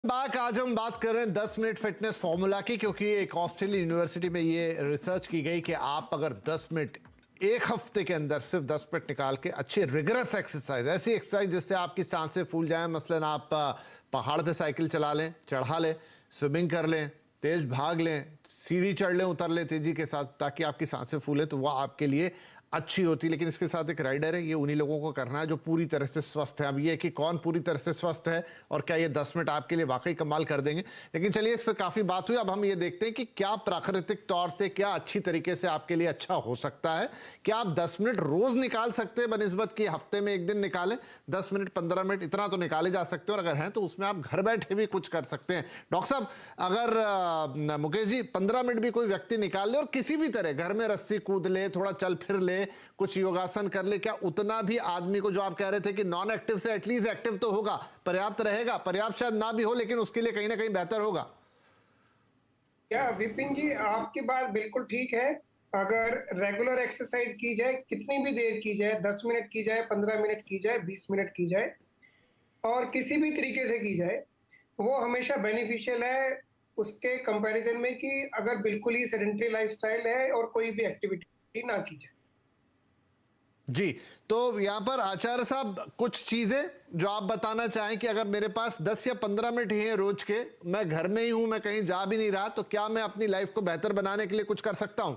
आज हम बात कर रहे हैं 10 मिनट फिटनेस फॉर्मूला की, क्योंकि एक ऑस्ट्रेलियन यूनिवर्सिटी में ये रिसर्च की गई कि आप अगर 10 मिनट एक हफ्ते के अंदर सिर्फ 10 मिनट निकाल के अच्छी रिगरस एक्सरसाइज, ऐसी एक्सरसाइज जिससे आपकी सांसें फूल जाएं, मसलन आप पहाड़ पे साइकिल चला लें, चढ़ा लें, स्विमिंग कर लें, तेज भाग लें, सीढ़ी चढ़ लें, उतर लें तेजी के साथ, ताकि आपकी सांसें फूलें, तो वह आपके लिए अच्छी होती है। लेकिन इसके साथ एक राइडर है, ये उन्हीं लोगों को करना है जो पूरी तरह से स्वस्थ है। अब ये कि कौन पूरी तरह से स्वस्थ है और क्या ये 10 मिनट आपके लिए वाकई कमाल कर देंगे। लेकिन चलिए, इस पर काफी बात हुई, अब हम ये देखते हैं कि क्या प्राकृतिक तौर से, क्या अच्छी तरीके से आपके लिए अच्छा हो सकता है। क्या आप 10 मिनट रोज निकाल सकते हैं बनिस्बत कि हफ्ते में एक दिन निकालें? 10 मिनट 15 मिनट इतना तो निकाले जा सकते हैं, और अगर हैं तो उसमें आप घर बैठे भी कुछ कर सकते हैं। डॉक्टर साहब, अगर मुकेश जी 15 मिनट भी कोई व्यक्ति निकाल ले और किसी भी तरह घर में रस्सी कूद ले, थोड़ा चल फिर ले, कुछ योगासन कर ले, क्या उतना भी आदमी को, जो आप कह रहे थे कि नॉन एक्टिव से एटलीस्ट एक्टिव तो होगा, पर्याप्त रहेगा? पर्याप्त शायद ना भी हो, लेकिन उसके लिए कहीं ना कहीं बेहतर होगा। क्या विपिन जी, आपकी बात बिल्कुल ठीक है। अगर रेगुलर एक्सरसाइज की जाए, कितनी भी देर की जाए, 10 मिनट की जाए, 15 मिनट की जाए, 20 मिनट की जाए, और किसी भी तरीके से की जाए, वो हमेशा बेनिफिशियल है उसके कंपैरिजन में कि अगर बिल्कुल ही सेडेंटरी लाइफस्टाइल है और कोई भी एक्टिविटी ना की जाए। जी, तो यहां पर आचार्य साहब कुछ चीजें जो आप बताना चाहें कि अगर मेरे पास 10 या 15 मिनट ही हैं रोज के, मैं घर में ही हूं, मैं कहीं जा भी नहीं रहा, तो क्या मैं अपनी लाइफ को बेहतर बनाने के लिए कुछ कर सकता हूं?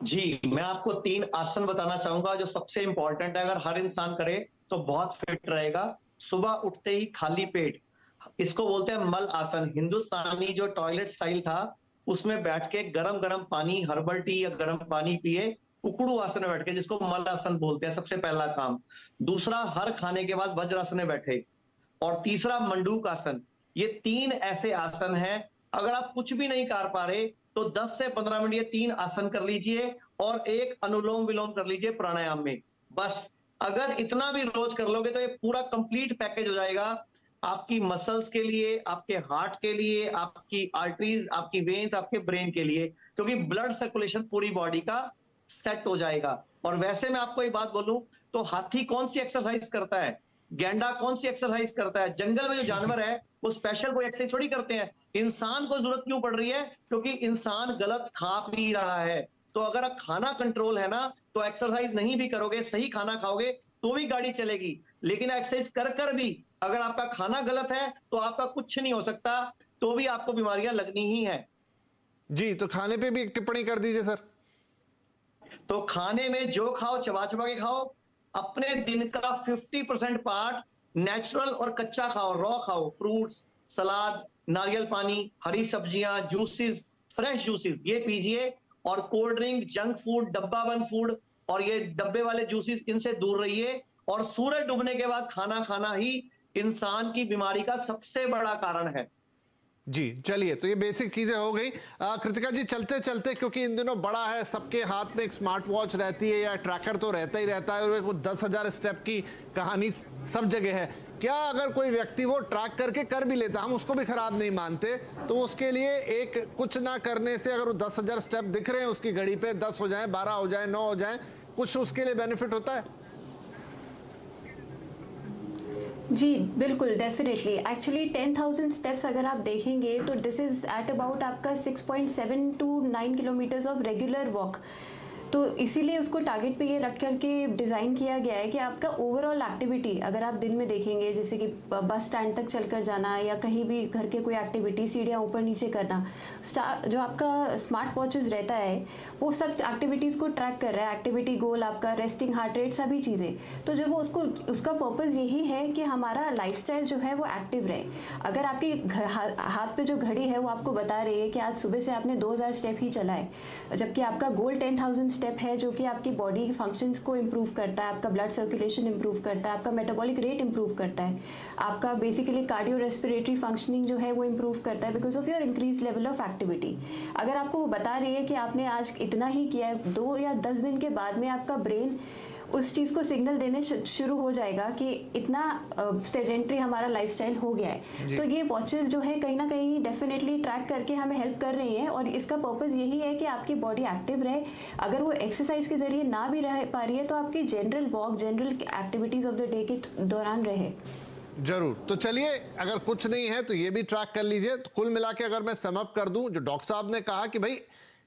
जी, मैं आपको 3 आसन बताना चाहूंगा जो सबसे इंपॉर्टेंट है। अगर हर इंसान करे तो बहुत फिट रहेगा। सुबह उठते ही खाली पेट, इसको बोलते हैं मल आसन। हिंदुस्तानी जो टॉयलेट स्टाइल था, उसमें बैठ के गरम गरम पानी, हर्बल टी या गरम पानी पिए, उकड़ू आसन में बैठ के, जिसको मल आसन बोलते हैं। सबसे पहला काम। दूसरा, हर खाने के बाद वज्रासन में बैठे। और तीसरा, मंडूक आसन। ये 3 ऐसे आसन हैं, अगर आप कुछ भी नहीं कर पा रहे तो 10 से 15 मिनट ये 3 आसन कर लीजिए, और एक अनुलोम विलोम कर लीजिए प्राणायाम में। बस अगर इतना भी रोज कर लोगे तो ये पूरा कंप्लीट पैकेज हो जाएगा आपकी मसल्स के लिए, आपके हार्ट के लिए, आपकी आर्टरीज, आपकी वेन्स, आपके ब्रेन के लिए, क्योंकि ब्लड सर्कुलेशन पूरी बॉडी का सेट हो जाएगा। और वैसे मैं आपको एक बात बोलूं तो हाथी कौन सी एक्सरसाइज करता है, गैंडा कौन सी एक्सरसाइज करता है? जंगल में जो जानवर है वो स्पेशल कोई एक्सरसाइज थोड़ी करते हैं। इंसान को जरूरत क्यों पड़ रही है? क्योंकि इंसान गलत खा पी रहा है। तो अगर खाना कंट्रोल है ना, तो एक्सरसाइज नहीं भी करोगे, सही खाना खाओगे तो भी गाड़ी चलेगी। लेकिन एक्सरसाइज कर कर भी अगर आपका खाना गलत है तो आपका कुछ नहीं हो सकता, तो भी आपको बीमारियां लगनी ही है। जी, तो खाने पे भी एक टिप्पणी कर दीजिए सर। तो खाने में जो खाओ चबा चबा के खाओ। अपने दिन का 50% पार्ट नेचुरल और कच्चा खाओ, रॉ खाओ। फ्रूट्स, सलाद, नारियल पानी, हरी सब्जियां, जूसेस, फ्रेश जूसेस ये पीजिए। और कोल्ड ड्रिंक, जंक फूड, डब्बा बंद फूड और ये डब्बे वाले जूसेस, इनसे दूर रहिए। और सूरज डूबने के बाद खाना खाना ही इंसान की बीमारी का सबसे बड़ा कारण है। जी, चलिए, तो ये बेसिक चीजें हो गई। कृतिका जी, चलते चलते, क्योंकि इन दिनों बड़ा है, सबके हाथ में एक स्मार्ट वॉच रहती है या ट्रैकर तो रहता ही रहता है, और वो 10,000 स्टेप की कहानी सब जगह है। क्या अगर कोई व्यक्ति वो ट्रैक करके कर भी लेता, हम उसको भी खराब नहीं मानते, तो उसके लिए एक कुछ ना करने से, अगर वो 10,000 स्टेप दिख रहे हैं उसकी घड़ी पे, 10 हो जाए, 12 हो जाए, 9 हो जाए, कुछ उसके लिए बेनिफिट होता है? जी बिल्कुल, डेफिनेटली। एक्चुअली 10,000 स्टेप्स अगर आप देखेंगे तो दिस इज़ एट अबाउट आपका 6.7 to 9 kilometres of regular walk. तो इसीलिए उसको टारगेट पे ये रख करके डिज़ाइन किया गया है कि आपका ओवरऑल एक्टिविटी अगर आप दिन में देखेंगे, जैसे कि बस स्टैंड तक चलकर जाना या कहीं भी घर के कोई एक्टिविटी, सीढ़ियाँ ऊपर नीचे करना, जो आपका स्मार्ट वॉचेस रहता है वो सब एक्टिविटीज़ को ट्रैक कर रहा है। एक्टिविटी गोल आपका, रेस्टिंग हार्ट रेट, सभी चीज़ें। तो जब वो उसका पर्पज़ यही है कि हमारा लाइफस्टाइल जो है वो एक्टिव रहे। अगर आपकी हाथ पे जो घड़ी है वो आपको बता रही है कि आज सुबह से आपने 2,000 स्टेप ही चलाए, जबकि आपका गोल 10,000 स्टेप है, जो कि आपकी बॉडी के फंक्शंस को इम्प्रूव करता है, आपका ब्लड सर्कुलेशन इम्प्रूव करता है, आपका मेटाबॉलिक रेट इम्प्रूव करता है, आपका बेसिकली कार्डियो रेस्पिरेटरी फंक्शनिंग जो है वो इम्प्रूव करता है because of your increase level of activity. अगर आपको वो बता रही है कि आपने आज इतना ही किया है, 2 या 10 दिन के बाद में आपका ब्रेन उस चीज़ को सिग्नल देने शुरू हो जाएगा कि इतना सेडेंटरी हमारा लाइफस्टाइल हो गया है। तो ये वॉचेस जो है कहीं ना कहीं डेफिनेटली ट्रैक करके हमें हेल्प कर रही हैं, और इसका पर्पज़ यही है कि आपकी बॉडी एक्टिव रहे। अगर वो एक्सरसाइज के जरिए ना भी रह पा रही है तो आपकी general walk, general activities of the day के दौरान रहे। जरूर। तो चलिए, अगर कुछ नहीं है तो ये भी ट्रैक कर लीजिए। तो कुल मिला के अगर मैं समअप कर दूं, जो डॉक्टर साहब ने कहा कि भाई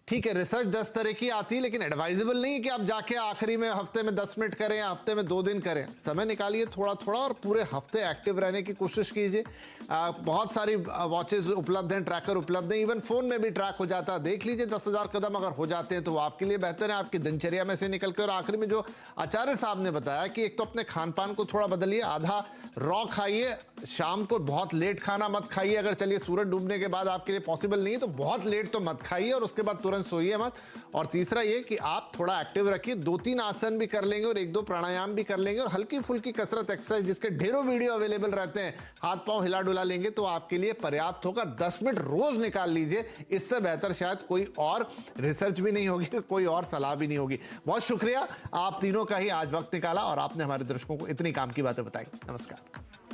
ठीक है, रिसर्च 10 तरह की आती है, लेकिन एडवाइजेबल नहीं है कि आप जाके आखिरी में हफ्ते में 10 मिनट करें या हफ्ते में 2 दिन करें। समय निकालिए थोड़ा थोड़ा और पूरे हफ्ते एक्टिव रहने की कोशिश कीजिए। बहुत सारी वॉचेस उपलब्ध हैं, ट्रैकर उपलब्ध हैं, इवन फोन में भी ट्रैक हो जाता है। देख लीजिए 10,000 कदम अगर हो जाते हैं तो वो आपके लिए बेहतर है, आपकी दिनचर्या में से निकल के। और आखिरी में जो आचार्य साहब ने बताया कि एक तो अपने खान पान को थोड़ा बदलिए, आधा रॉ खाइए, शाम को बहुत लेट खाना मत खाइए। अगर चलिए सूरज डूबने के बाद आपके लिए पॉसिबल नहीं है तो बहुत लेट तो मत खाइए, और उसके बाद तुरंत सोइए मत। और तीसरा ये कि आप थोड़ा एक्टिव रखिए, 2-3 आसन भी कर लेंगे और 1-2 प्राणायाम भी कर लेंगे, और हल्की फुल्की कसरत एक्सरसाइज जिसके ढेरों वीडियो अवेलेबल रहते हैं, हाथ पांव हिला डुला लेंगे तो आपके लिए पर्याप्त होगा। 10 मिनट रोज निकाल लीजिए, इससे बेहतर शायद कोई और रिसर्च भी नहीं होगी, कोई और सलाह भी नहीं होगी। बहुत शुक्रिया, आप तीनों का ही आज वक्त निकाला और आपने हमारे दर्शकों को इतनी काम की बातें बताई। नमस्कार।